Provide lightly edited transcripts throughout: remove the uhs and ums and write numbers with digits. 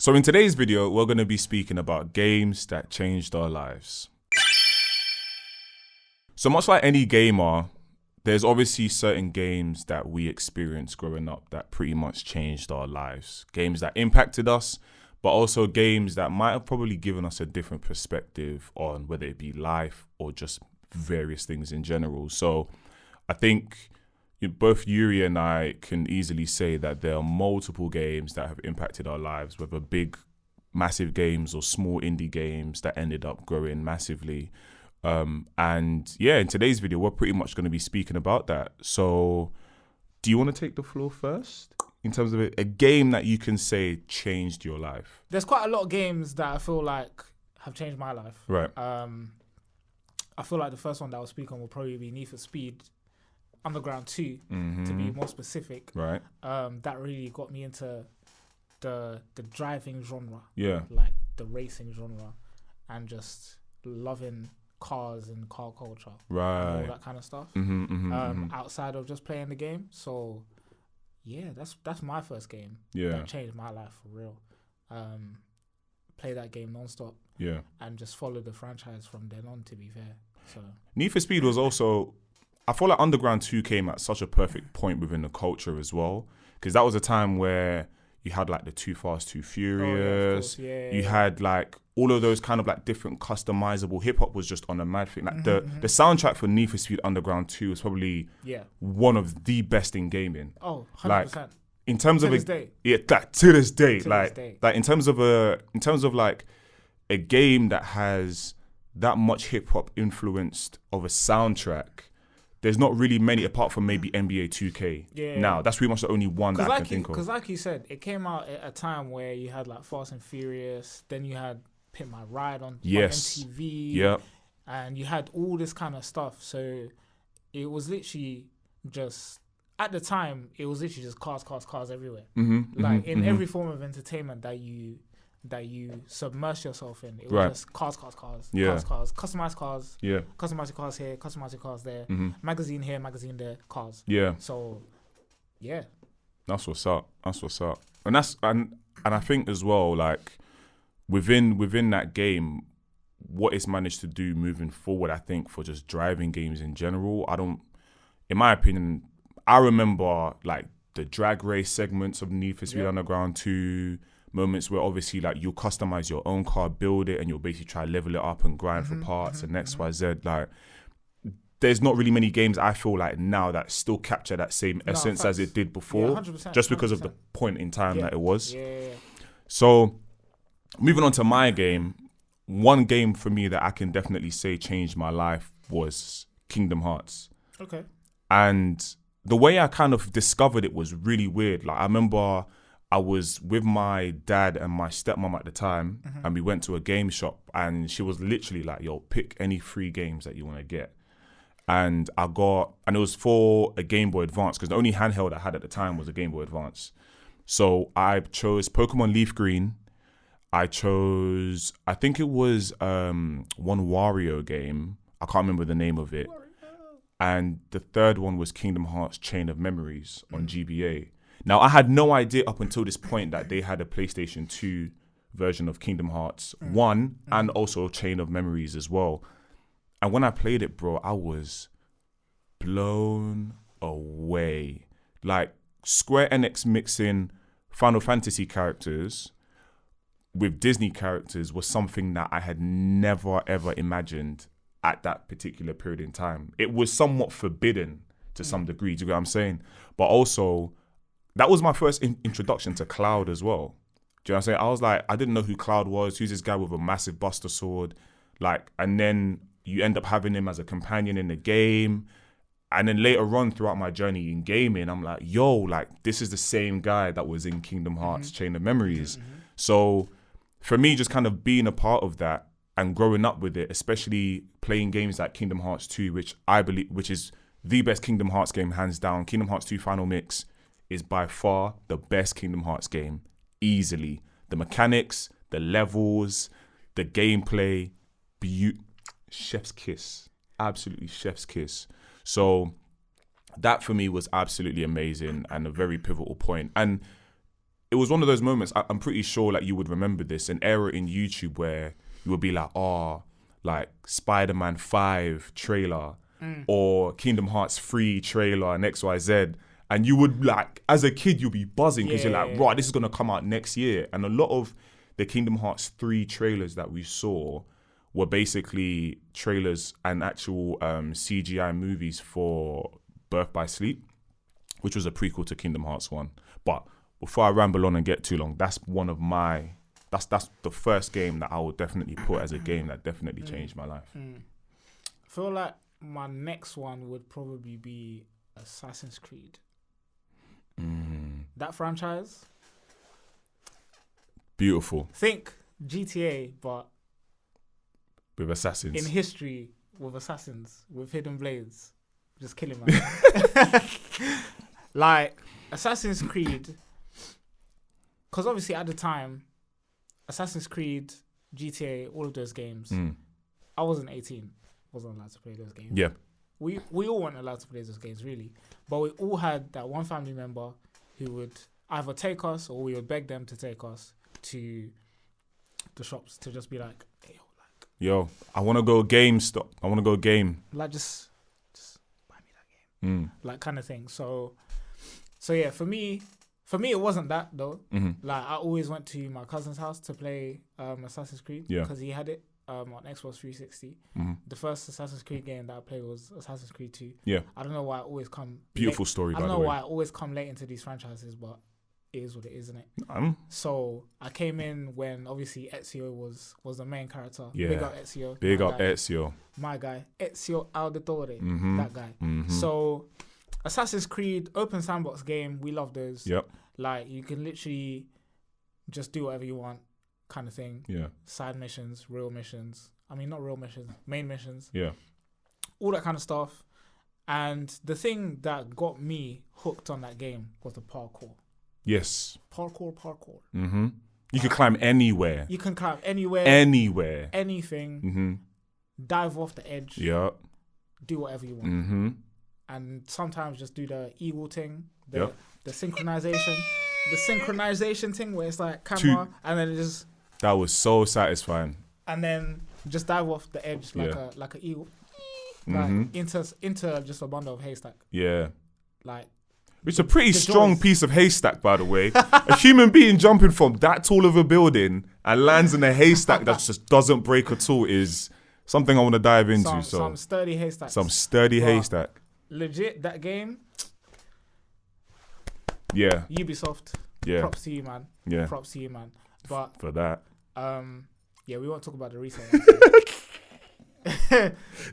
So in today's video, we're going to be speaking about games that changed our lives. So much like any gamer, there's obviously certain games that we experienced growing up that pretty much changed our lives. Games that impacted us, but also games that might have probably given us a different perspective on whether it be life or just various things in general. So I think both Yuri and I can easily say that there are multiple games that have impacted our lives, whether big, massive games or small indie games that ended up growing massively. And in today's video, we're pretty much going to be speaking about that. So do you want to take the floor first in terms of a game that you can say changed your life? There's quite a lot of games that I feel like have changed my life. Right. I feel like the first one that I'll speak on will probably be Need for Speed Underground 2, to be more specific. Right. That really got me into the driving genre. Yeah. Like the racing genre and just loving cars and car culture. Right. And all that kind of stuff. Outside of just playing the game. So yeah, that's my first game. Yeah. That changed my life for real. Play that game non-stop. Yeah. And just follow the franchise from then on, to be fair. So Need for Speed was also, I feel like Underground 2 came at such a perfect point within the culture as well, because that was a time where you had like the Too Fast, Too Furious. You had like all of those kind of like different customizable hip hop was just on a mad thing. Like the soundtrack for Need for Speed Underground 2 was probably one of the best in gaming. Oh, 100%. Like in terms to of this day. Yeah, like to this day. To like this day. like in terms of like a game that has that much hip hop influenced of a soundtrack. There's not really many apart from maybe NBA 2K. Yeah. Now, that's pretty much the only one that I can think of. Because like you said, it came out at a time where you had like Fast and Furious, then you had Pimp My Ride on MTV. Yeah. And you had all this kind of stuff. So it was literally just, at the time, it was literally just cars everywhere. In every form of entertainment that you submerge yourself in. It was just cars, customized cars, customize your cars here, customize your cars there, magazine here, magazine there, cars. Yeah. So, yeah. That's what's up. And I think as well, like within that game, what it's managed to do moving forward, I think for just driving games in general, in my opinion, I remember like the drag race segments of Need for Speed Underground 2, moments where obviously like you'll customize your own car, build it, and you'll basically try level it up and grind for parts and X, Y, Z. Like there's not really many games I feel like now that still capture that same essence as it did before, 100%, just because of the point in time that it was. Yeah. So moving on to my game, one game for me that I can definitely say changed my life was Kingdom Hearts. Okay. And the way I kind of discovered it was really weird. Like I remember I was with my dad and my stepmom at the time, and we went to a game shop, and she was literally like, yo, pick any 3 games that you want to get. And it was for a Game Boy Advance, because the only handheld I had at the time was a Game Boy Advance. So I chose Pokemon Leaf Green. I think it was one Wario game. I can't remember the name of it. And the third one was Kingdom Hearts Chain of Memories on GBA. Now, I had no idea up until this point that they had a PlayStation 2 version of Kingdom Hearts 1 and also Chain of Memories as well. And when I played it, bro, I was blown away. Like, Square Enix mixing Final Fantasy characters with Disney characters was something that I had never, ever imagined at that particular period in time. It was somewhat forbidden to some degree, do you get what I'm saying? But also, that was my first introduction to Cloud as well. Do you know what I'm saying? I was like, I didn't know who Cloud was. Who's this guy with a massive Buster Sword? Like, and then you end up having him as a companion in the game. And then later on throughout my journey in gaming, I'm like, yo, like, this is the same guy that was in Kingdom Hearts Chain of Memories. So for me, just kind of being a part of that and growing up with it, especially playing games like Kingdom Hearts 2, which is the best Kingdom Hearts game, hands down. Kingdom Hearts 2 Final Mix is by far the best Kingdom Hearts game, easily. The mechanics, the levels, the gameplay, chef's kiss. Absolutely chef's kiss. So that for me was absolutely amazing and a very pivotal point. And was one of those moments. I'm pretty sure like you would remember this, an era in YouTube where you would be like, oh, like Spider-Man 5 trailer or Kingdom Hearts 3 trailer and XYZ. And you would like, as a kid, you'll be buzzing because you're like, right, this is going to come out next year. And a lot of the Kingdom Hearts 3 trailers that we saw were basically trailers and actual CGI movies for Birth by Sleep, which was a prequel to Kingdom Hearts 1. But before I ramble on and get too long, that's one of my, that's the first game that I would definitely put as a game that definitely changed my life. I feel like my next one would probably be Assassin's Creed. That franchise. Beautiful. Think GTA, but with assassins. In history, with assassins, with hidden blades. Just killing, man. Like, Assassin's Creed, because obviously at the time, Assassin's Creed, GTA, all of those games, I wasn't 18, wasn't allowed to play those games. Yeah. We all weren't allowed to play those games, really. But we all had that one family member who would either take us or we would beg them to take us to the shops to just be like, hey, yo, I want to go GameStop. I want to go game. Like, just buy me that game. Like, kind of thing. So yeah, for me, it wasn't that, though. Like, I always went to my cousin's house to play Assassin's Creed because he had it on Xbox 360. The first Assassin's Creed game that I played was Assassin's Creed 2. Yeah. I don't know why I always come... Beautiful late. story, by the way. I don't know why I always come late into these franchises, but it is what it is, isn't it? So I came in when, obviously, Ezio was the main character. Yeah. Big up Ezio. Big up Ezio. My guy. Ezio Auditore. That guy. So... Assassin's Creed, open sandbox game, we love those. Yep. Like, you can literally just do whatever you want, kind of thing. Yeah. Side missions, real missions. I mean, not real missions, main missions. Yeah. All that kind of stuff. And the thing that got me hooked on that game was the parkour. Yes. Parkour. You can climb anywhere. You can climb anywhere. Anywhere. Anything. Dive off the edge. Yeah. Do whatever you want. And sometimes just do the eagle thing, the synchronization, thing where it's like camera and then it just... That was so satisfying. And then just dive off the edge like an eagle, like into just a bundle of haystack. Yeah. Like... It's a pretty strong piece of haystack, by the way. A human being jumping from that tall of a building and lands in a haystack that just doesn't break at all is something I want to dive into. Some sturdy haystack. Some sturdy haystack. Legit, that game. Yeah. Ubisoft. Yeah. Props to you, man. Yeah. Props to you, man. But for that. Yeah, we won't talk about the recent ones.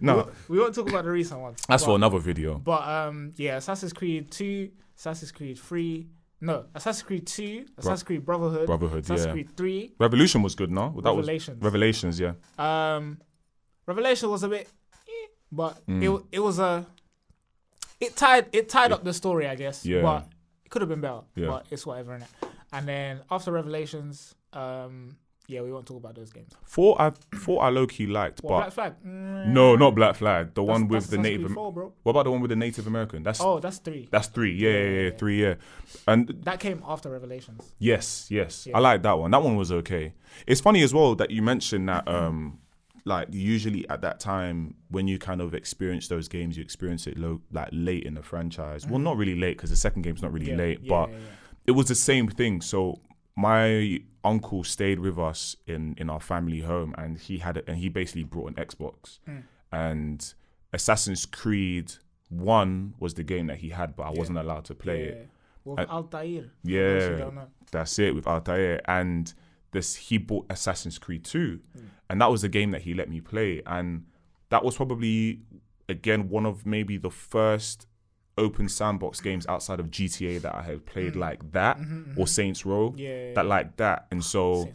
No. We won't talk about the recent ones. That's for another video. But yeah, Assassin's Creed 2, Assassin's Creed 3. No, Assassin's Creed 2, Assassin's Creed Brotherhood, Assassin's Creed 3. Revolution was good, no? Revelations, yeah. Revelation was a bit, but it was a. It tied up the story, I guess. Yeah. But it could have been better. Yeah. But it's whatever, innit? And then after Revelations, yeah, we won't talk about those games. Four I low-key liked, but Black Flag. No, not Black Flag. The one with the Native. Bro. What about the one with the Native American? That's 3. That's 3. Yeah, 3. Yeah, and that came after Revelations. Yes. Yeah. I like that one. That one was okay. It's funny as well that you mentioned that. Like usually at that time when you kind of experience those games, you experience it late in the franchise. Well, not really late because the second game's not really late, but it was the same thing. So my uncle stayed with us in our family home, and he basically brought an Xbox, and Assassin's Creed 1 was the game that he had, but I wasn't allowed to play it. With Altair. Yeah, that's it, with Altair. And he bought Assassin's Creed 2, and that was the game that he let me play. And that was probably, again, one of maybe the first open sandbox games outside of GTA that I had played like that, or Saints Row, like that. And so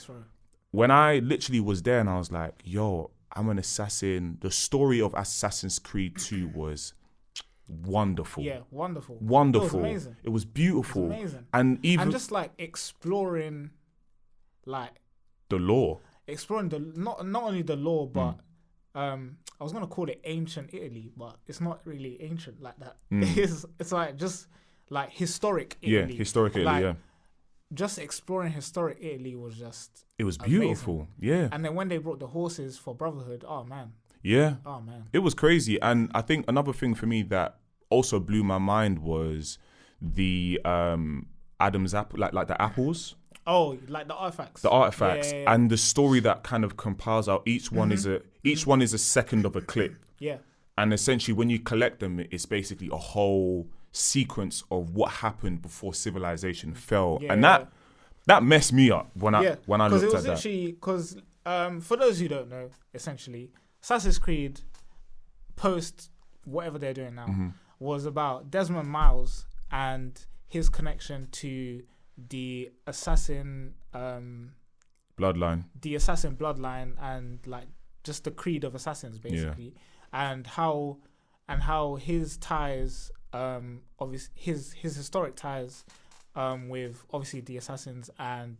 when I literally was there and I was like, yo, I'm an assassin, the story of Assassin's Creed 2 was wonderful. Yeah, wonderful. It was amazing. It was beautiful. It was amazing. And just like exploring like the lore. Exploring the not only the lore, but I was gonna call it ancient Italy, but it's not really ancient like that. It's like just like historic Italy. Yeah, historic Italy. just exploring historic Italy was just It was beautiful. Yeah. And then when they brought the horses for Brotherhood, oh man. Yeah. Oh man. It was crazy. And I think another thing for me that also blew my mind was the Adam's apple, like the apples. Oh, like the artifacts. The artifacts Yeah. and the story that kind of compiles out. Each one is a second of a clip. Yeah. And essentially, when you collect them, it's basically a whole sequence of what happened before civilization fell, and that messed me up when I looked at that. Because for those who don't know, essentially, Assassin's Creed post whatever they're doing now was about Desmond Miles and his connection to the assassin bloodline, and like just the creed of assassins basically, and how his ties, obviously his historic ties with obviously the assassins and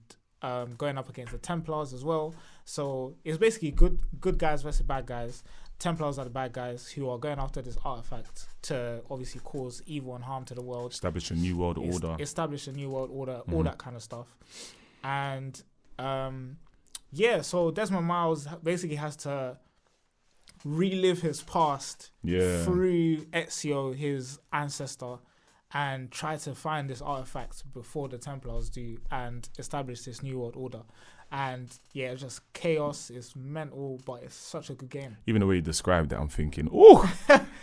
going up against the Templars as well. So it's basically good guys versus bad guys. Templars are the bad guys who are going after this artifact to obviously cause evil and harm to the world. Establish a new world order. All that kind of stuff. And so Desmond Miles basically has to relive his past through Ezio, his ancestor, and try to find this artifact before the Templars do and establish this new world order. And it's just chaos. It's mental, but it's such a good game. Even the way you described it, I'm thinking,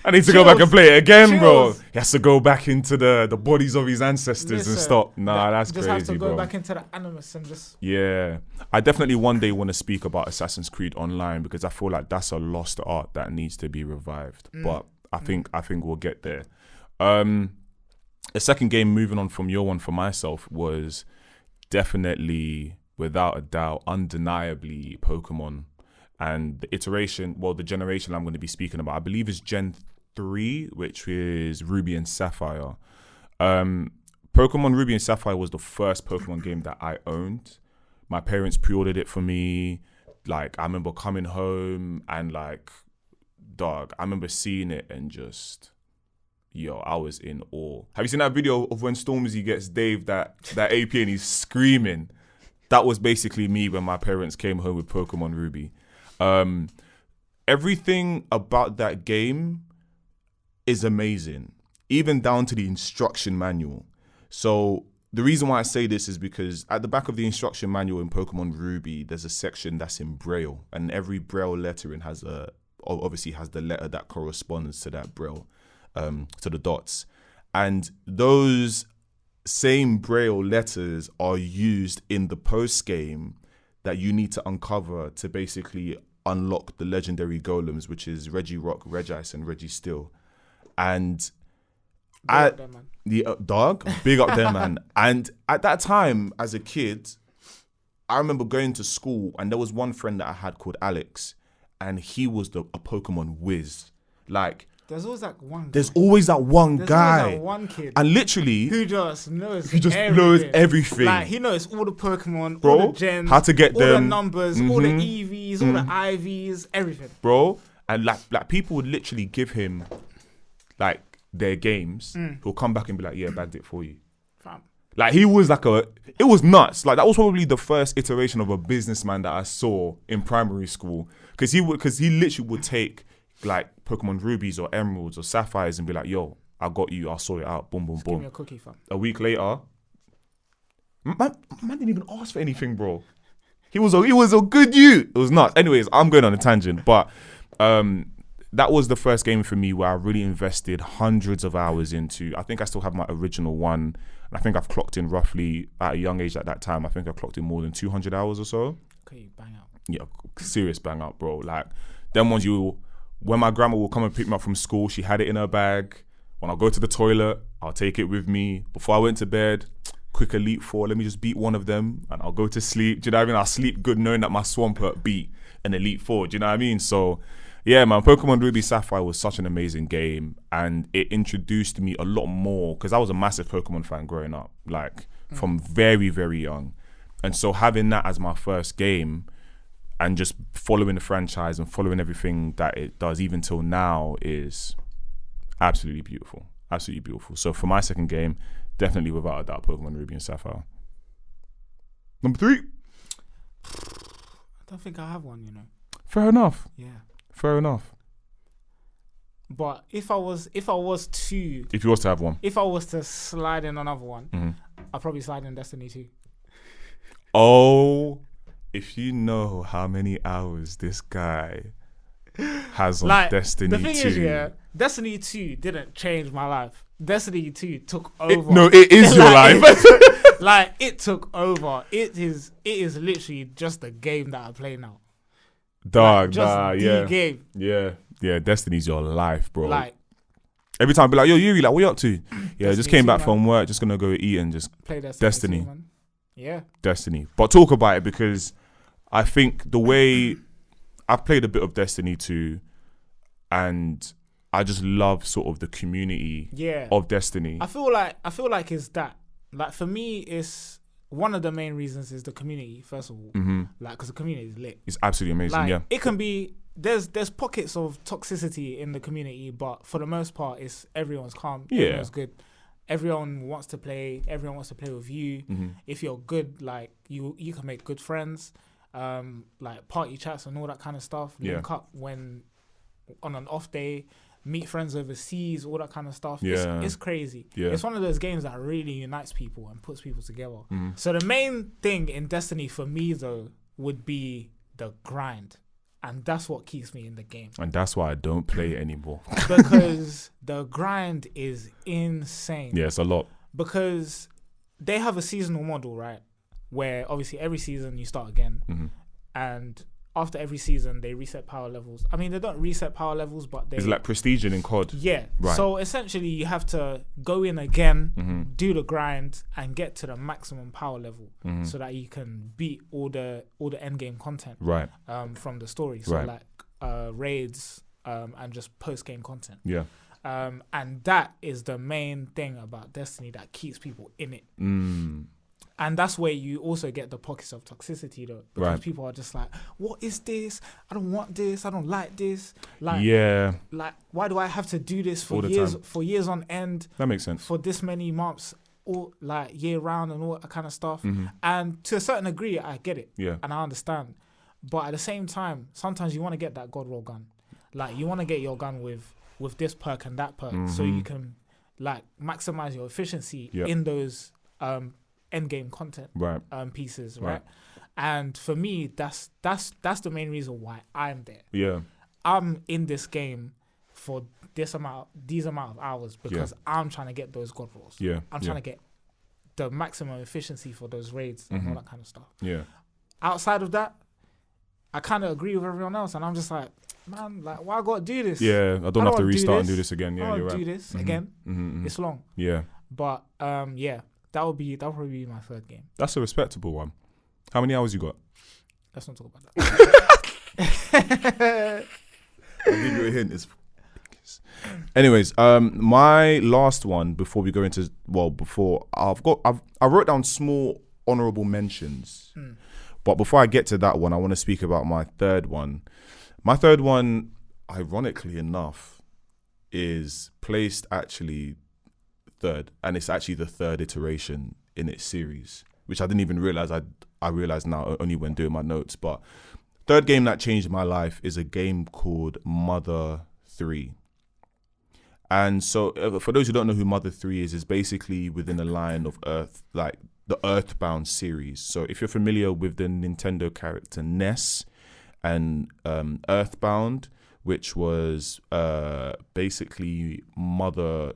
I need to go back and play it again, bro. He has to go back into the bodies of his ancestors and stop. That's crazy, bro. Just have to go back into the animus and just... Yeah. I definitely one day want to speak about Assassin's Creed Online because I feel like that's a lost art that needs to be revived. But I think we'll get there. The second game, moving on from your one for myself, was definitely, without a doubt, undeniably Pokemon. And the generation I'm going to be speaking about, I believe is Gen 3, which is Ruby and Sapphire. Pokemon Ruby and Sapphire was the first Pokemon game that I owned. My parents pre-ordered it for me. Like, I remember coming home and like, dog, I remember seeing it and just... I was in awe. Have you seen that video of when Stormzy gets Dave that AP and he's screaming? That was basically me when my parents came home with Pokemon Ruby. Everything about that game is amazing, even down to the instruction manual. So the reason why I say this is because at the back of the instruction manual in Pokemon Ruby, there's a section that's in Braille, and every Braille lettering obviously has the letter that corresponds to that Braille. To the dots, and those same Braille letters are used in the post game that you need to uncover to basically unlock the legendary golems, which is Regirock, Regice, and Registeel. And big up there, man. And at that time, as a kid, I remember going to school, and there was one friend that I had called Alex, and he was a Pokemon whiz, like. There's always that one guy. There's always that one guy. Always that one kid. And literally... Who just knows everything. Like, he knows all the Pokemon, bro, all the gens, how to get all them. the numbers, all the EVs, all the IVs, everything. Bro, and like people would literally give him, like, their games. He'll come back and be like, yeah, bagged it for you. Fam. Like, he was like it was nuts. Like, that was probably the first iteration of a businessman that I saw in primary school. Because he literally would take... like Pokemon Rubies or Emeralds or Sapphires and be like, yo, I got you, I'll sort it out, boom, boom, Just boom. Give me a cookie, fam. A week later, man didn't even ask for anything, bro. He was a good youth. It was nuts. Anyways, I'm going on a tangent, but that was the first game for me where I really invested hundreds of hours into. I think I still have my original one, and I think I've clocked in roughly at a young age at that time. I think I clocked in more than 200 hours or so. Okay, bang out. Yeah, serious bang out, bro. Like them ones when my grandma will come and pick me up from school, she had it in her bag. When I go to the toilet, I'll take it with me. Before I went to bed, quick Elite Four, let me just beat one of them and I'll go to sleep. Do you know what I mean? I'll sleep good knowing that my Swampert beat an Elite Four. Do you know what I mean? So, yeah, man, Pokemon Ruby Sapphire was such an amazing game, and it introduced me a lot more because I was a massive Pokemon fan growing up, like from very, very young. And so having that as my first game and just following the franchise and following everything that it does even till now is absolutely beautiful. Absolutely beautiful. So for my second game, definitely without a doubt, Pokemon Ruby and Sapphire. Number 3. I don't think I have one, you know. Fair enough. Yeah. Fair enough. But if I was to have one. If I was to slide in another one, Mm-hmm. I'd probably slide in Destiny 2. Oh, if you know how many hours this guy has on Destiny 2. The thing is, yeah, Destiny 2 didn't change my life. Destiny 2 took over. It is your life. It took over. It is literally just the game that I play now. Dog, game. Yeah, Destiny's your life, bro. Like, every time I be like, yo, Yuri, like, what you up to? Yeah, Destiny just came back 2, from work, just gonna go eat and just play Destiny. 2, man. Yeah. Destiny. But talk about it, because I think the way I've played a bit of Destiny 2, and I just love sort of the community of Destiny. I feel like it's that. Like, for me, it's one of the main reasons is the community, first of all. Mm-hmm. Like, because the community is lit. It's absolutely amazing, Like, yeah. it can be, there's pockets of toxicity in the community, but for the most part, it's everyone's calm. Yeah. Everyone's good. Everyone wants to play. Everyone wants to play with you. Mm-hmm. If you're good, like, you can make good friends. Like party chats and all that kind of stuff. Link up when on an off day, meet friends overseas, all that kind of stuff. Yeah. It's crazy. Yeah. It's one of those games that really unites people and puts people together. Mm-hmm. So the main thing in Destiny for me, though, would be the grind. And that's what keeps me in the game. And that's why I don't play it anymore. Because the grind is insane. Yeah, it's a lot. Because they have a seasonal model, right? Where obviously every season you start again. Mm-hmm. And after every season, they reset power levels. I mean, they don't reset power levels, but they... It's like prestiging in COD. Yeah. Right. So essentially, you have to go in again, Mm-hmm. do the grind, and get to the maximum power level Mm-hmm. so that you can beat all the end game content Right. from the story. So Right. like raids and just post game content. Yeah. And that is the main thing about Destiny that keeps people in it. Mm. And that's where you also get the pockets of toxicity, though, because Right. people are just like, "What is this? I don't want this. I don't like this. Like, Yeah. like, why do I have to do this for All the years, time. for years on end, That makes sense. for this many months, all like year round and all that kind of stuff?" Mm-hmm. And to a certain degree, I get it, Yeah. and I understand. But at the same time, sometimes you want to get that God roll gun, like you want to get your gun with this perk and that perk, so Mm-hmm. you can like maximize your efficiency Yep. in those end game content Right. pieces, right? Right. And for me, that's the main reason why I'm there. Yeah. I'm in this game for these amount of hours because I'm trying to get those god rolls. Yeah. I'm trying to get the maximum efficiency for those raids and Mm-hmm. all that kind of stuff. Yeah. Outside of that, I kind of agree with everyone else, and I'm just like, man, like, why I gotta do this? Yeah. I don't have to wanna restart and do this again. I Yeah, don't you're do right. this Mhm. again. Mm-hmm. It's long, Yeah. but yeah, that'll probably be my third game. That's a respectable one. How many hours you got? Let's not talk about that. I'll give you a hint. Anyways, my last one before we go into I wrote down small honorable mentions, but before I get to that one, I want to speak about my third one. My third one, ironically enough, is placed actually third, and it's actually the third iteration in its series, which I didn't even realize. I realized now only when doing my notes. But third game that changed my life is a game called Mother 3. And so for those who don't know who Mother 3 is basically within the line of Earth, like the Earthbound series. So if you're familiar with the Nintendo character Ness and Earthbound, which was basically Mother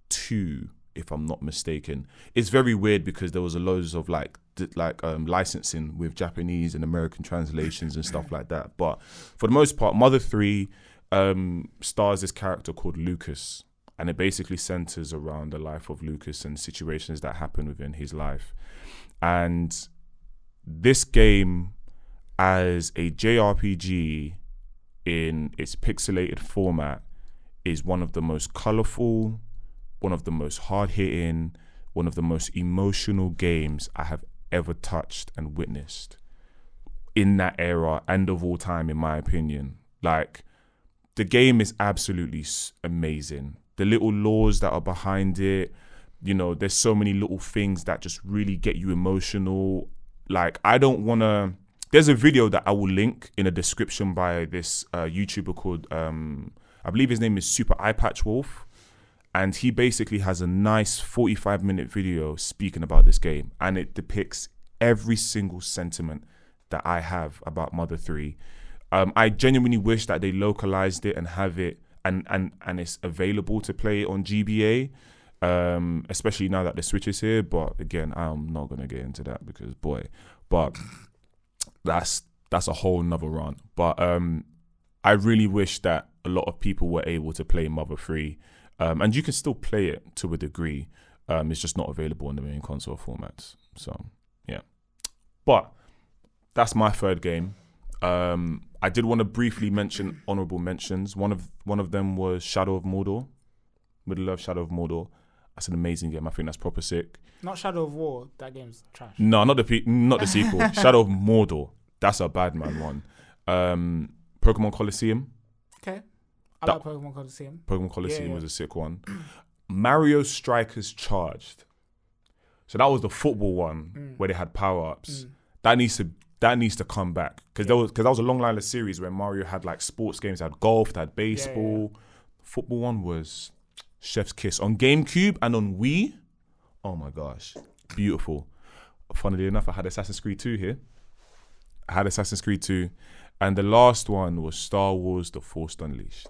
2, if I'm not mistaken. It's very weird because there was a loads of licensing with Japanese and American translations and stuff like that. But for the most part, Mother 3 stars this character called Lucas, and it basically centers around the life of Lucas and situations that happen within his life. And this game, as a JRPG in its pixelated format, is one of the most colorful, one of the most hard-hitting, one of the most emotional games I have ever touched and witnessed in that era and of all time, in my opinion. Like, the game is absolutely amazing. The little laws that are behind it, you know, there's so many little things that just really get you emotional. like, I don't want to. There's a video that I will link in the description by this YouTuber called, I believe his name is Super Eye Patch Wolf. And he basically has a nice 45-minute video speaking about this game. And it depicts every single sentiment that I have about Mother 3. I genuinely wish that they localized it and have it and it's available to play on GBA. Especially now that the Switch is here. But again, I'm not going to get into that because, boy. But that's a whole nother rant. But I really wish that a lot of people were able to play Mother 3. And you can still play it to a degree. It's just not available in the main console formats. So, yeah. But that's my third game. I did want to briefly mention honorable mentions. One of them was Shadow of Mordor. Middle of Shadow of Mordor. That's an amazing game. I think that's proper sick. Not Shadow of War. That game's trash. No, not the sequel. Shadow of Mordor. That's a bad man one. Pokemon Colosseum. Okay. I like Pokemon Colosseum. Pokemon Colosseum was a sick one. Mario Strikers Charged. So that was the football one where they had power-ups. That needs to come back. Because that was a long line of series where Mario had like sports games. They had golf, they had baseball. Football one was chef's kiss. On GameCube and on Wii, oh my gosh. Beautiful. Funnily enough, I had Assassin's Creed 2 here. And the last one was Star Wars The Force Unleashed.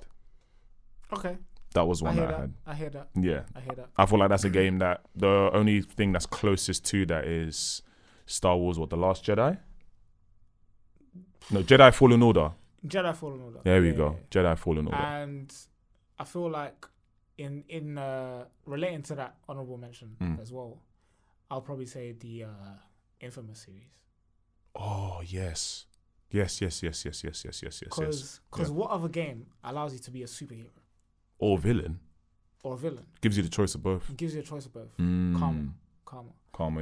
Okay. That was one that I had. I hear that. Yeah. I hear that. I feel like that's a game that the only thing that's closest to that is Star Wars, The Last Jedi? No, Jedi Fallen Order. Jedi Fallen Order. There we go. Jedi Fallen Order. And I feel like in relating to that honorable mention as well, I'll probably say the Infamous series. Oh, yes. Yes. Because what other game allows you to be a superhero? Or villain. Gives you the choice of both. Karma,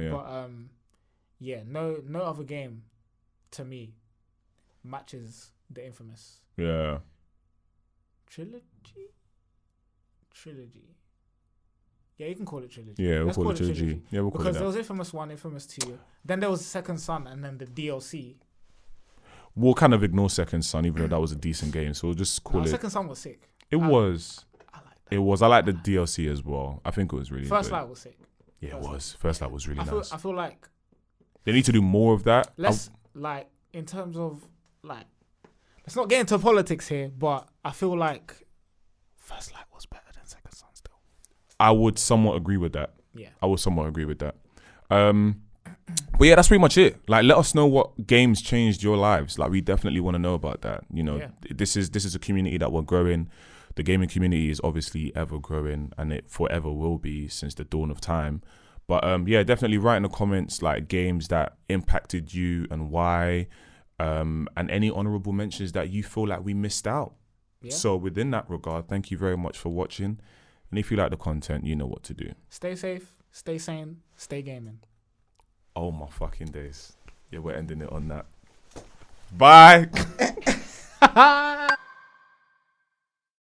yeah. But no other game to me matches the Infamous. Yeah. Trilogy. Yeah, you can call it trilogy. Yeah, we'll call it trilogy. Yeah, we'll call it that. Because there was Infamous 1, Infamous 2. Then there was Second Son and then the DLC. We'll kind of ignore Second Son, even though that was a decent game. So we'll just call it. Second Son was sick. It was. I like that. It was. I like the DLC as well. I think it was really First good. Light was sick. Yeah, it was. First Light was really nice. I feel like they need to do more of that. In terms of let's not get into politics here, but I feel like First Light was better than Second Son still. I would somewhat agree with that. Yeah. I would somewhat agree with that. But yeah, that's pretty much it. Like, let us know what games changed your lives. Like, we definitely want to know about that. You know, this is a community that we're growing. The gaming community is obviously ever growing, and it forever will be since the dawn of time. But yeah, definitely write in the comments like games that impacted you and why, and any honorable mentions that you feel like we missed out. Yeah. So within that regard, thank you very much for watching. And if you like the content, you know what to do. Stay safe, stay sane, stay gaming. Oh my fucking days. Yeah, we're ending it on that. Bye.